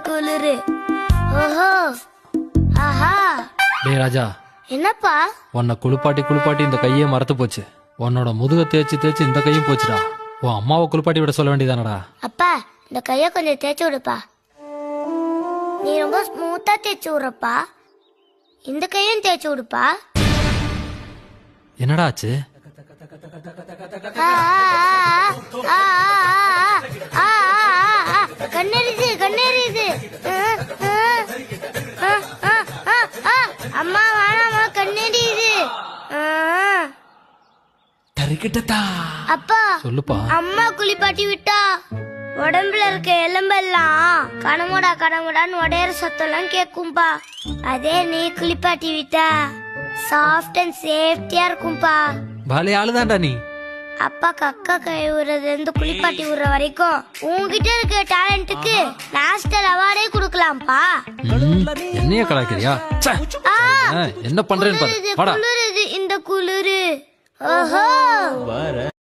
குளிரு. ஓஹோ, ஆஹா. டேய் ராஜா, என்னப்பா? உன்னை குளிப்பாட்டி இந்த கையே மறத்து போச்சு. உன்னோட முதுக தேய்ச்சி இந்த கையும் போச்சுடா. உன் அம்மாவை குளிப்பாட்டி விட சொல்ல வேண்டியதானடா. அப்பா, இந்த கைய கொஞ்சம் தேய்ச்சி விடுப்பா. நீ ரொம்ப ஸ்மூத்தா தேய்ச்சி விடுறப்பா. இந்த கையும் தேய்ச்சி விடுப்பா. என்னடா ஆச்சு? கண்ணெரிது கண்ணெரிது. அம்மா வேணாமா, கண்ணெரிது. அப்பா, சொல்லுப்பா. அம்மா குளிப்பாட்டி விட்டா உடம்புல இருக்க எலும்பெல்லாம் கடமுடான்னு உடையற சத்தம்லாம் கேக்கும்பா. அதே நீ குளிப்பாட்டி விட்டா சாஃப்ட் அண்ட் சேஃப்டியா இருக்கும்பா. பாலே ஆளுதான்டா நீ. அப்பா கக்கா கை விடுறதுல இருந்து குளிப்பாட்டி விடுற வரைக்கும் உங்ககிட்ட இருக்க டேலண்ட்டுக்கு நேஷனல் அவார்டே கொடுக்கலாம்ப்பா. என்னைய கலாய்க்கிறியா? என்ன பண்றேன்னு பாரு. குளிருது இந்த குளிரு. ஓஹோ.